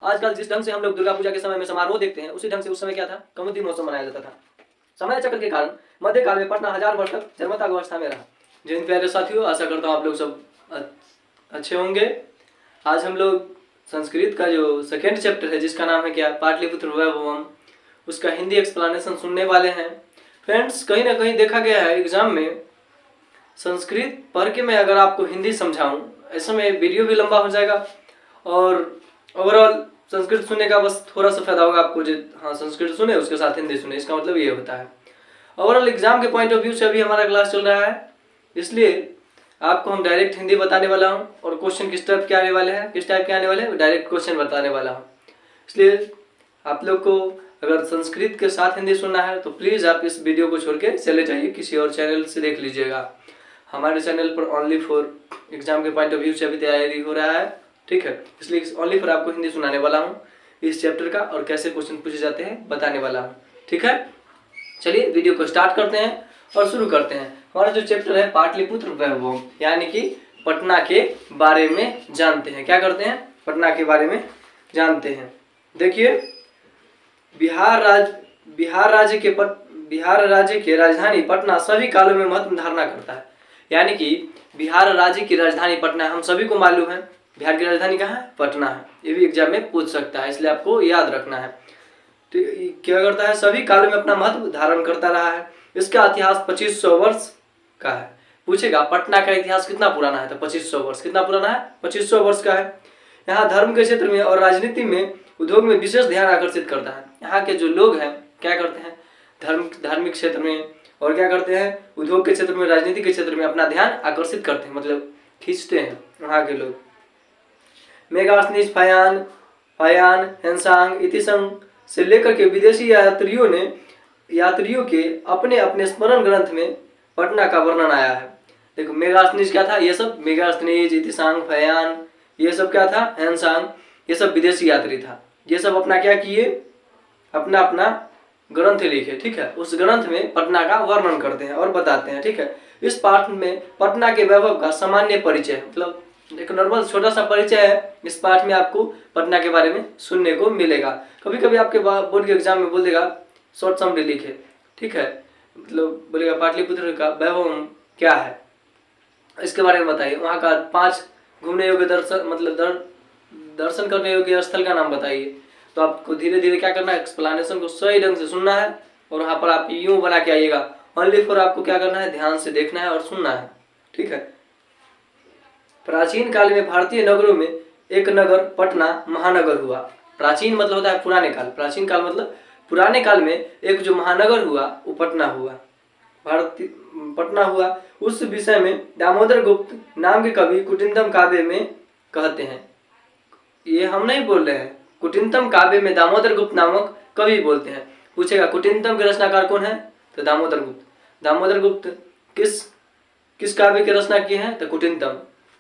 आजकल जिस ढंग से हम लोग दुर्गा पूजा के समय में समारोह देखते हैं, उसी ढंग से उस समय क्या था, कमोदी महोत्सव मनाया जाता था। समय चक्र के कारण मध्यकाल में पटना 1000 वर्ष तक जन्मता अवस्था में रहा। जिन प्यारे साथियों, आशा करता हूँ आप लोग सब अच्छे होंगे। आज हम लोग संस्कृत का जो सेकेंड चैप्टर है, जिसका नाम है क्या, पाटलिपुत्र वैभवम, उसका हिंदी एक्सप्लेनेशन सुनने वाले हैं। फ्रेंड्स, कहीं ना कहीं देखा गया है एग्जाम में, संस्कृत पढ़ के मैं अगर आपको हिंदी समझाऊं, ऐसे में वीडियो भी लंबा हो जाएगा और ओवरऑल संस्कृत सुनने का बस थोड़ा सा फायदा होगा आपको। हाँ, संस्कृत सुने उसके साथ हिंदी सुने, इसका मतलब ये होता है। ओवरऑल एग्जाम के पॉइंट ऑफ व्यू से अभी हमारा क्लास चल रहा है, इसलिए आपको हम डायरेक्ट हिंदी बताने वाला हूँ और क्वेश्चन किस टाइप के आने वाले हैं, किस टाइप के आने वाले हैं, डायरेक्ट क्वेश्चन बताने वाला हूँ। इसलिए आप लोग को अगर संस्कृत के साथ हिंदी सुनना है तो प्लीज़ आप इस वीडियो को छोड़ के चले जाइए, किसी और चैनल से देख लीजिएगा। हमारे चैनल पर ओनली फॉर एग्जाम के पॉइंट ऑफ व्यू से अभी तैयारी हो रहा है, ठीक है। इसलिए ओनली फॉर आपको हिंदी सुनाने वाला हूँ इस चैप्टर का, और कैसे क्वेश्चन पूछे जाते हैं बताने वाला हूँ, ठीक है। चलिए वीडियो को स्टार्ट करते हैं और शुरू करते हैं। हमारा जो चैप्टर है पाटलिपुत्र वैभवम, यानी कि पटना के बारे में जानते हैं। क्या करते हैं, पटना के बारे में जानते हैं। देखिए, बिहार राज्य के राजधानी पटना सभी कालों में महत्व धारणा करता है। यानी कि बिहार राज्य की राजधानी पटना, हम सभी को मालूम है बिहार की राजधानी कहाँ है, पटना है। ये भी एग्जाम में पूछ सकता है, इसलिए आपको याद रखना है। तो क्या करता है, सभी कालों में अपना महत्व धारण करता रहा है। इसका इतिहास 2500 वर्ष का है। पूछेगा पटना का इतिहास कितना पुराना है, तो 2500 वर्ष। कितना पुराना है, 2500 वर्ष का है। यहाँ धर्म के क्षेत्र में और राजनीति में, उद्योग में विशेष ध्यान आकर्षित करता है। यहाँ के जो लोग हैं क्या करते हैं, धार्मिक क्षेत्र में और क्या करते हैं, उद्योग के क्षेत्र में, राजनीति के क्षेत्र में अपना ध्यान आकर्षित करते हैं, मतलब खींचते हैं वहाँ के लोग। मेगास्थनीज, फायान, हेंसांग, इतिसंग से लेकर के विदेशी यात्रियों के अपने अपने स्मरण ग्रंथ में पटना का वर्णन आया है। देखो, मेगास्थनीज क्या था, ये सब मेगास्थनीज, इतिसंग, फयान, ये सब क्या था, हेंसांग, ये सब विदेशी यात्री था। ये सब अपना क्या किए, अपना अपना ग्रंथ लिखे, ठीक है। उस ग्रंथ में पटना का वर्णन करते हैं और बताते हैं, ठीक है। इस पाठ में पटना के वैभव का सामान्य परिचय, मतलब एक नॉर्मल छोटा सा परिचय है। इस पाठ में आपको पटना के बारे में सुनने को मिलेगा। कभी कभी आपके बोर्ड के एग्जाम में बोल देगा शॉर्ट समरी लिखे, ठीक है, मतलब बोलेगा पाटलिपुत्र का वैभव क्या है, इसके बारे में बताइए। वहाँ का 5 घूमने योग्य दर्शन करने योग्य स्थल का नाम बताइए। तो आपको धीरे धीरे क्या करना है, एक्सप्लेनेशन को सही ढंग से सुनना है और वहाँ पर आप यूं बना के आइएगा। ओनली फॉर आपको क्या करना है, ध्यान से देखना है और सुनना है, ठीक है। प्राचीन काल में भारतीय नगरों में एक नगर पटना महानगर हुआ। प्राचीन मतलब होता है पुराने काल, प्राचीन काल मतलब पुराने काल में एक जो महानगर हुआ वो पटना हुआ, पटना हुआ। उस विषय में दामोदर गुप्त नाम के कवि कुटिंतम काव्य में कहते हैं। ये हम नहीं बोल रहे हैं, कुटिंतम काव्य में दामोदर गुप्त नामक कवि बोलते हैं। पूछेगा कुटिंतम के रचनाकार कौन है, तो दामोदर गुप्त। दामोदर गुप्त किस काव्य की रचना किए हैं, तो कुटिंतम।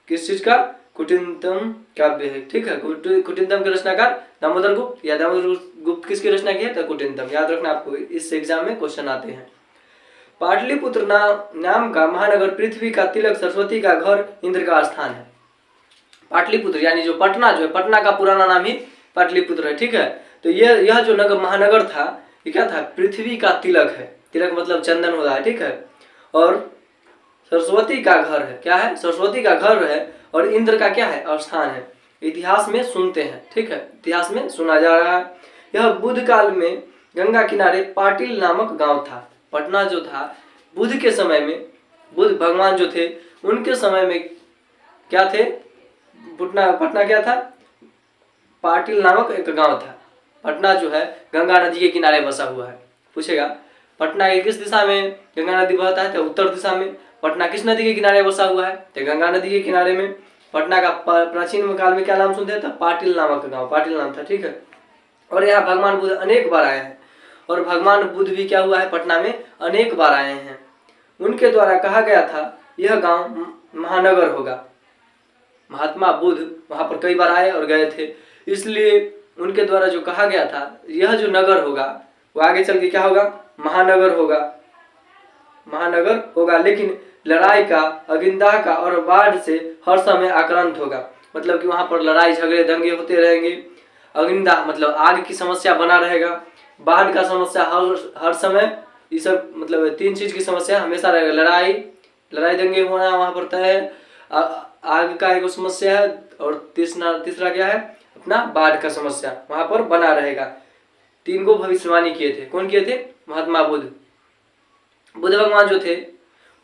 किस चीज का, कुटिंतम काव्य है, ठीक है। कुटिंतम के रचनाकार दामोदर गुप्त, या दामोदर गुप्त किसकी रचना की है, तो कुटिंतम। याद रखना, आपको इस एग्जाम में क्वेश्चन आते हैं। पाटलिपुत्र नाम का महानगर पृथ्वी का तिलक, सरस्वती का घर, इंद्र का स्थान है। पाटलिपुत्र यानी जो पटना, जो है पटना का पुराना नाम ही पाटलिपुत्र है, ठीक है। तो यह जो महानगर था, ये क्या था, पृथ्वी का तिलक है। तिलक मतलब चंदन होता है, ठीक है। और सरस्वती का घर है, क्या है, सरस्वती का घर है। और इंद्र का क्या है, स्थान है। इतिहास में सुनते हैं, ठीक है, इतिहास में सुना जा रहा है। यह बुद्ध काल में गंगा किनारे पाटिल नामक गांव था। पटना जो था बुद्ध के समय में, बुद्ध भगवान जो थे उनके समय में क्या थे, पटना क्या था, पाटिल नामक एक गांव था। पटना जो है गंगा नदी के किनारे बसा हुआ है। पूछेगा पटना के किस दिशा में गंगा नदी बहता है, तो उत्तर दिशा में। पटना किस नदी के किनारे बसा हुआ है, तो गंगा नदी के किनारे में। पटना का प्राचीन काल में क्या नाम सुनते थे, पाटिल नामक गांव, पाटिल नाम था, ठीक है। और यहाँ भगवान बुद्ध अनेक बार आए हैं, और भगवान बुद्ध भी क्या हुआ है, पटना में अनेक बार आए हैं। उनके द्वारा कहा गया था यह गांव महानगर होगा। महात्मा बुद्ध वहां पर कई बार आए और गए थे, इसलिए उनके द्वारा जो कहा गया था यह जो नगर होगा वो आगे चल के क्या होगा, महानगर होगा। लेकिन लड़ाई का, अगिंदा का और बाढ़ से हर समय आक्रांत होगा। मतलब कि वहां पर लड़ाई झगड़े दंगे होते रहेंगे। अग्निदाह मतलब आग की समस्या बना रहेगा, बाढ़ का समस्या हर समय, ये सब मतलब 3 चीज की समस्या हमेशा रहेगा। लड़ाई दंगे होना वहां पर तय है, आग का एक समस्या है, और तीसरा क्या है अपना बाढ़ का समस्या वहां पर बना रहेगा। 3 को भविष्यवाणी किए थे। कौन किए थे? महात्मा बुद्ध भगवान जो थे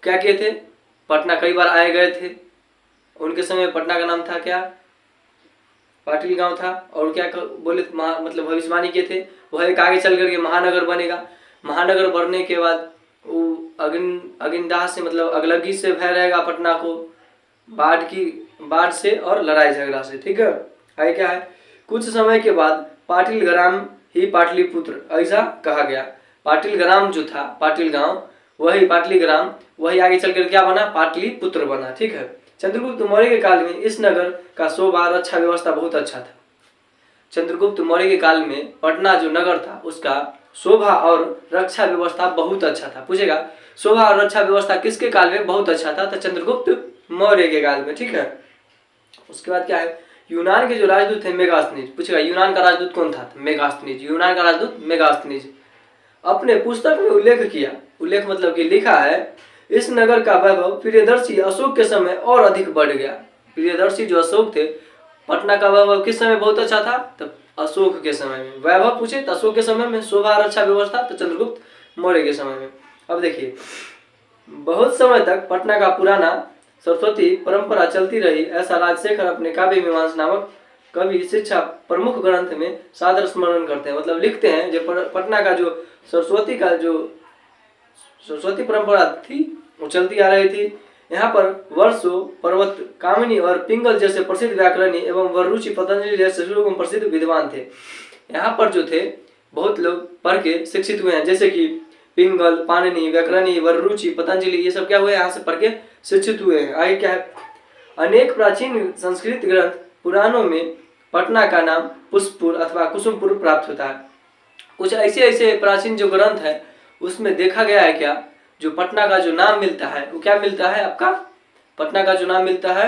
क्या किए थे? पटना कई बार आए गए थे। उनके समय पटना का नाम था क्या? पाटिल गांव था। और क्या बोले मतलब भविष्यवाणी किए थे, वह एक आगे चल करके महानगर बनेगा। महानगर बनने के बाद वो अग्निदाह से मतलब अगलगी से भय रहेगा पटना को, बाढ़ से और लड़ाई झगड़ा से। ठीक है, आगे क्या है? कुछ समय के बाद पाटिल ग्राम ही पाटलिपुत्र ऐसा कहा गया। पाटिल ग्राम जो था, पाटिल गांव, वही पाटलिग्राम, वही आगे चलकर क्या बना? पाटलिपुत्र बना। ठीक है, चंद्रगुप्त मौर्य के काल में इस नगर का शोभा रक्षा व्यवस्था बहुत अच्छा था। चंद्रगुप्त मौर्य के काल में पटना जो नगर था उसका शोभा और रक्षा व्यवस्था बहुत अच्छा था। पूछेगा शोभा और रक्षा व्यवस्था किसके काल में बहुत अच्छा था? तो चंद्रगुप्त मौर्य के काल में। ठीक है, उसके बाद क्या है? यूनान के जो राजदूत थे मेगास्थनीज। पूछेगा यूनान का राजदूत कौन था? मेगास्थनीज। यूनान का राजदूत मेगास्थनीज अपने पुस्तक में उल्लेख किया, उल्लेख मतलब कि लिखा है, इस नगर का वैभव प्रियदर्शी अशोक के समय और अधिक बढ़ गया। प्रियदर्शी जो अशोक थे, पटना का वैभव किस समय बहुत अच्छा था? तो अशोक के समय में। वैभव पूछे तो अशोक के समय में, शोभा रक्षा व्यवस्था तो चंद्रगुप्त मौर्य के समय में। अब देखिए, बहुत समय तक पटना का पुराना सरस्वती परंपरा चलती रही, ऐसा राजशेखर अपने काव्य मीमांसा नामक कवि शिक्षा प्रमुख ग्रंथ में सादर स्मरण करते हैं। मतलब लिखते हैं जो पटना का जो सरस्वती परंपरा थी वो चलती आ रही थी। यहाँ पर वर्षो, पर्वत, कामिनी और पिंगल जैसे प्रसिद्ध व्याकरणी एवं वररुचि, पतंजलि जैसे प्रसिद्ध विद्वान थे। यहाँ पर जो थे बहुत लोग पढ़ के शिक्षित हुए हैं, जैसे कि पिंगल, पाणिनि, व्याकरणी, वररुचि, पतंजलि, ये सब क्या हुए? यहाँ से पढ़ के शिक्षित हुए हैं। आगे क्या है? अनेक प्राचीन संस्कृत ग्रंथ पुराणों में पटना का नाम पुष्पपुर अथवा कुसुमपुर प्राप्त होता है। कुछ ऐसे प्राचीन जो ग्रंथ है उसमें देखा गया है क्या, जो पटना का जो नाम मिलता है वो क्या मिलता है आपका? पटना का जो नाम मिलता है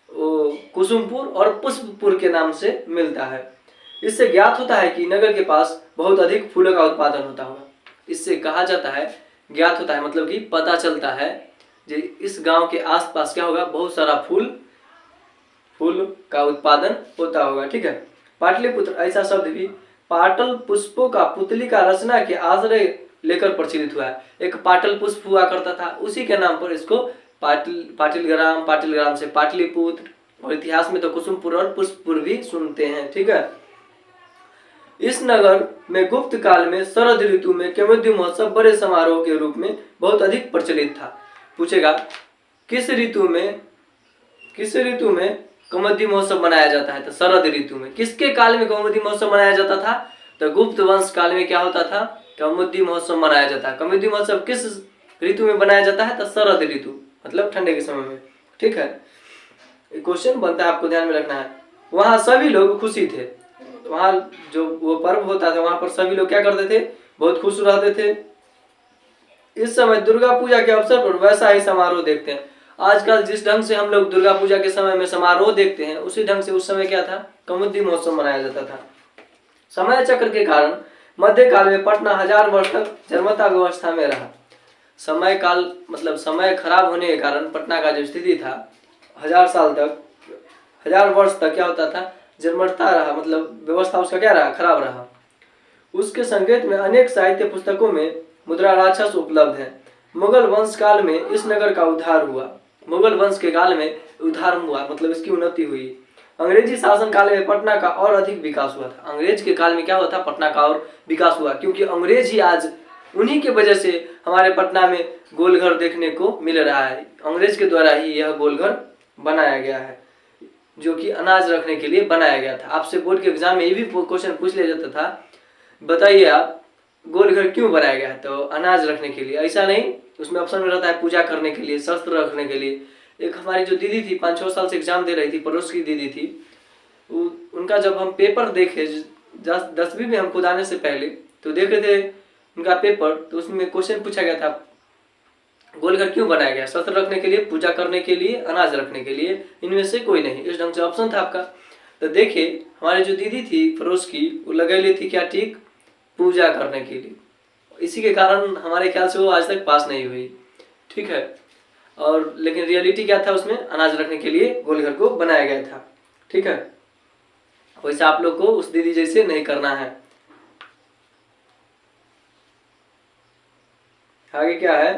वो कुसुमपुर और पुष्पपुर के नाम से मिलता है। इससे ज्ञात होता है कि नगर के पास बहुत अधिक फूलों का उत्पादन होता होगा। इससे कहा जाता है, ज्ञात होता है मतलब कि पता चलता है जो इस गांव के आसपास क्या होगा? बहुत सारा फूल का उत्पादन होता होगा। ठीक है, पाटलिपुत्र ऐसा शब्द भी पाटल पुष्पों का पुतली का रचना के आश्रय लेकर प्रचलित हुआ है। एक पाटल पुष्प हुआ करता था, उसी के नाम पर इसको पाटिलग्राम से पाटलिपुत्र, और इतिहास में तो कुसुमपुर और पुष्पपुर भी सुनते हैं। ठीक है, इस नगर में गुप्त काल में शरद ऋतु में कौमुदी महोत्सव बड़े समारोह के रूप में बहुत अधिक प्रचलित था। पूछेगा किस ऋतु में कौमुदी महोत्सव मनाया जाता है? तो शरद ऋतु में। किसके काल में कौमुदी महोत्सव मनाया जाता था? तो गुप्त वंश काल में क्या होता था? कौमुदी महोत्सव मनाया जाता है। कौमुदी महोत्सव किस ऋतु में बनाया जाता है? तो शरद ऋतु मतलब ठंडे के समय में। ठीक है, क्वेश्चन बनता है, आपको ध्यान में रखना है। वहां सभी लोग खुशी थे, वहां जो वो पर्व होता था वहां पर सभी लोग क्या करते थे? बहुत खुश रहते थे। इस समय दुर्गा पूजा के अवसर पर वैसा ही समारोह देखते हैं। आजकल जिस ढंग से हम लोग दुर्गा पूजा के समय में समारोह देखते हैं, उसी ढंग से उस समय क्या था? कौमुदी महोत्सव मनाया जाता था। समय चक्र के कारण मध्यकाल में पटना 1000 वर्ष तक जन्मता व्यवस्था में रहा। समय काल मतलब समय खराब होने के कारण पटना का जो स्थिति था 1000 वर्ष तक क्या होता था? जन्मता रहा, मतलब व्यवस्था उसका क्या रहा? खराब रहा। उसके संकेत में अनेक साहित्य पुस्तकों में मुद्रा राक्षस उपलब्ध है। मुगल वंश काल में इस नगर का उद्धार हुआ। मुगल वंश के काल में उद्धार हुआ मतलब इसकी उन्नति हुई। अंग्रेजी शासन काल में पटना का और अधिक विकास हुआ था। अंग्रेज के काल में क्या हुआ था? पटना का और विकास हुआ, क्योंकि अंग्रेज ही आज उन्हीं के वजह से हमारे पटना में गोलघर देखने को मिल रहा है। अंग्रेज के द्वारा ही यह गोलघर बनाया गया है, जो कि अनाज रखने के लिए बनाया गया था। आपसे बोर्ड के एग्जाम में ये भी क्वेश्चन पूछ लिया जाता था, बताइए आप गोलघर क्यों बनाया गया है? तो अनाज रखने के लिए। ऐसा नहीं, उसमें ऑप्शन में रहता है पूजा करने के लिए, शस्त्र रखने के लिए। एक हमारी जो दीदी थी 5-6 साल से एग्जाम दे रही थी, पड़ोस की दीदी थी, उनका जब हम पेपर देखे 10वीं में हम खुद आने से पहले तो देख रहे थे उनका पेपर, तो उसमें क्वेश्चन पूछा गया था गोलघर क्यों बनाया गया? शस्त्र रखने के लिए, पूजा करने के लिए, अनाज रखने के लिए, इनमें से कोई नहीं। इस ढंग से ऑप्शन था आपका। तो देखिए हमारी जो दीदी थी पड़ोस की, वो लगेली थी क्या, ठीक पूजा करने के लिए। इसी के कारण हमारे ख्याल से वो आज तक पास नहीं हुई, ठीक है। और लेकिन रियलिटी क्या था, उसमें अनाज रखने के लिए गोल घर को बनाया गया था, ठीक है। वैसे आप लोग को उस दीदी जैसे नहीं करना है। आगे क्या है,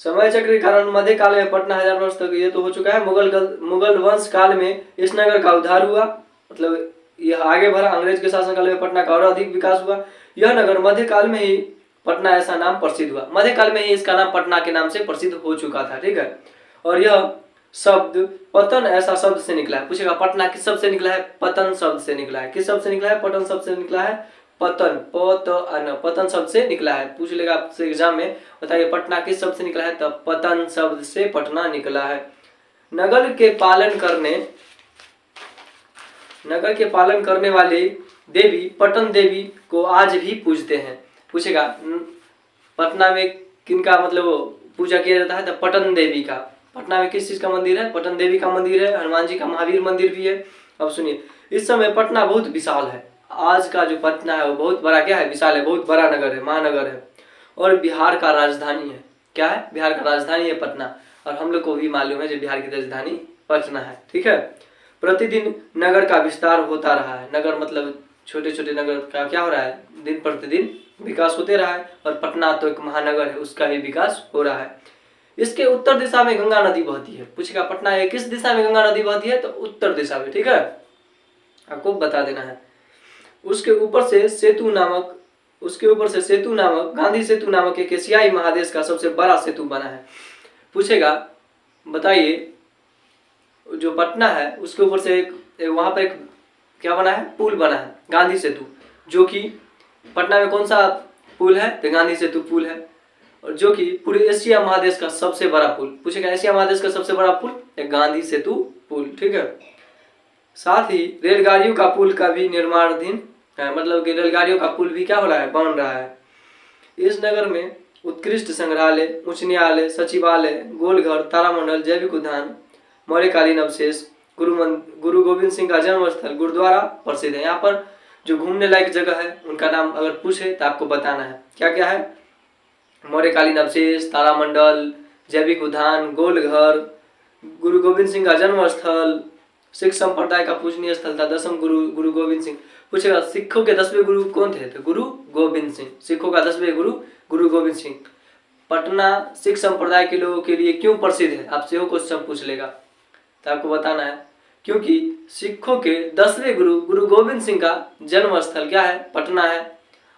समय चक्र के कारण मध्यकाल में पटना 1000 वर्ष तक, ये तो हो चुका है। मुगल वंश काल में इस नगर का उद्धार हुआ, मतलब यह आगे बढ़ा। अंग्रेज के शासनकाल में पटना का और अधिक विकास हुआ। यह नगर मध्यकाल में ही पटना ऐसा नाम प्रसिद्ध हुआ, मध्यकाल में ही इसका नाम पटना के नाम से प्रसिद्ध हो चुका था, ठीक है। और यह शब्द पतन ऐसा शब्द से निकला है। पूछेगा पटना किस शब्द से निकला है, पतन शब्द से निकला है। किस शब्द से निकला है, पटन शब्द से निकला है। पतन पतन शब्द से निकला है। पूछ लेगा आपसे एग्जाम में, बताइए पटना किस शब्द से निकला है, तो पतन शब्द से पटना निकला है। नगर के पालन करने वाली देवी पटन देवी को आज भी पूजते हैं। पूछेगा पटना में किनका मतलब पूजा किया जाता है, तो पटन देवी का। पटना में किस चीज का मंदिर है, पटन देवी का मंदिर है। हनुमान जी का महावीर मंदिर भी है। अब सुनिए, इस समय पटना बहुत विशाल है। आज का जो पटना है वो बहुत बड़ा क्या है, विशाल है, बहुत बड़ा नगर है, महानगर है। और बिहार का राजधानी है। क्या है, बिहार का राजधानी है पटना। और हम लोग को भी मालूम है जो बिहार की राजधानी पटना है, ठीक है। प्रतिदिन नगर का विस्तार होता रहा है। नगर मतलब छोटे छोटे नगर का क्या हो रहा है, दिन प्रतिदिन विकास होते रहा है। और पटना तो एक महानगर है, उसका भी विकास हो रहा है। इसके उत्तर दिशा में गंगा नदी बहती है। पूछेगा पटना किस दिशा में गंगा नदी बहती है, तो उत्तर दिशा में, ठीक है, आपको बता देना है। उसके ऊपर से सेतु नामक गांधी सेतु नामक एक एशियाई महादेश का सबसे बड़ा सेतु बना है। पूछेगा बताइए जो पटना है उसके ऊपर से वहां पर एक क्या बना है, पुल बना है, गांधी सेतु, जो कि पटना में कौन सा पुल है, तो गांधी सेतु पुल है। और जो कि पूरे एशिया महादेश का सबसे बड़ा पुल। पूछेगा एशिया महादेश का सबसे बड़ा पुल, एक गांधी सेतु पुल, ठीक है। साथ ही रेलगाड़ियों का पुल का भी निर्माणाधीन है, मतलब कि रेलगाड़ियों का पुल भी क्या हो रहा है, बन रहा है। इस नगर में उत्कृष्ट संग्रहालय, उच्च न्यायालय, सचिवालय, गोलघर, तारामंडल, जैविक उद्यान, मौर्यकालीन अवशेष, गुरु गोविंद सिंह का जन्म स्थल, गुरुद्वारा प्रसिद्ध है। यहाँ पर जो घूमने लायक जगह है उनका नाम अगर पूछे तो आपको बताना है क्या क्या है, मौर्यकालीन अवशेष, तारामंडल, जैविक उद्यान, गोलघर, गुरु गोविंद सिंह का जन्म स्थल, सिख संप्रदाय का पूजनीय स्थल था, 10वें गुरु गोविंद सिंह। पूछेगा सिखों के 10वें गुरु कौन थे, तो गुरु गोविंद सिंह। सिखों का 10वें गुरु गोविंद सिंह। पटना सिख संप्रदाय के लोगों के लिए क्यों प्रसिद्ध है, आपसे वो क्वेश्चन पूछ लेगा तो आपको बताना है क्योंकि सिखों के 10वें गुरु गोविंद सिंह का जन्म स्थल क्या है, पटना है।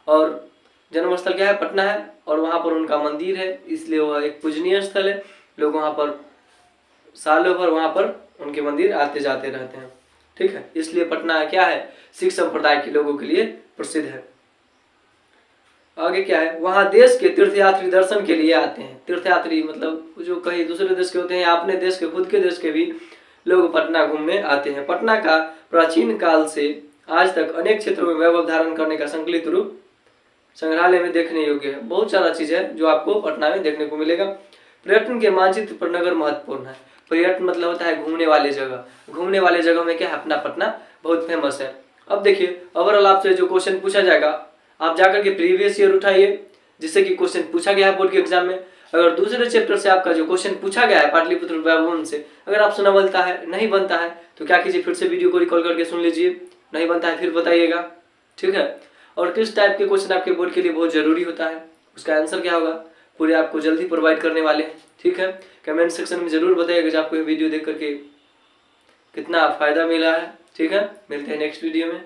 और जन्म स्थल क्या है, पटना है। और वहाँ पर उनका मंदिर है, इसलिए वह एक पूजनीय स्थल है। लोग वहाँ पर सालों भर वहाँ पर उनके मंदिर आते जाते रहते हैं, ठीक है। इसलिए पटना क्या है, सिख संप्रदाय के लोगों के लिए प्रसिद्ध है। आगे क्या है, वहाँ देश के तीर्थयात्री दर्शन के लिए आते हैं। तीर्थयात्री मतलब जो कहीं दूसरे देश के होते हैं या अपने देश के, खुद के देश के भी लोग पटना घूमने आते हैं। पटना का प्राचीन काल से आज तक अनेक क्षेत्रों में वैभव धारण करने का संकलित रूप संग्रहालय में देखने योग्य है। बहुत सारा चीज है जो आपको पटना में देखने को मिलेगा। पर्यटन के मानचित्र पर नगर महत्वपूर्ण है। पर्यटन मतलब होता है घूमने वाले जगह। घूमने वाले जगह में क्या है, अपना पटना बहुत फेमस है। अब देखिए ओवरऑल आपसे जो क्वेश्चन पूछा जाएगा, आप जाकर के प्रीवियस ईयर उठाइए जिससे कि क्वेश्चन पूछा गया है बोर्ड के एग्जाम में। अगर दूसरे चैप्टर से आपका जो क्वेश्चन पूछा गया है पाटलिपुत्र वैभव से, अगर आपसे न बनता है, नहीं बनता है, तो क्या कीजिए, फिर से वीडियो को रिकॉल करके सुन लीजिए। नहीं बनता है फिर बताइएगा, ठीक है। और किस टाइप के क्वेश्चन आपके बोर्ड के लिए बहुत जरूरी होता है, उसका आंसर क्या होगा, पूरे आपको जल्दी प्रोवाइड करने वाले हैं, ठीक है। कमेंट सेक्शन में जरूर बताइएगा कि आपको ये वीडियो देख करके कितना फायदा मिला है, ठीक है। मिलते हैं नेक्स्ट वीडियो में।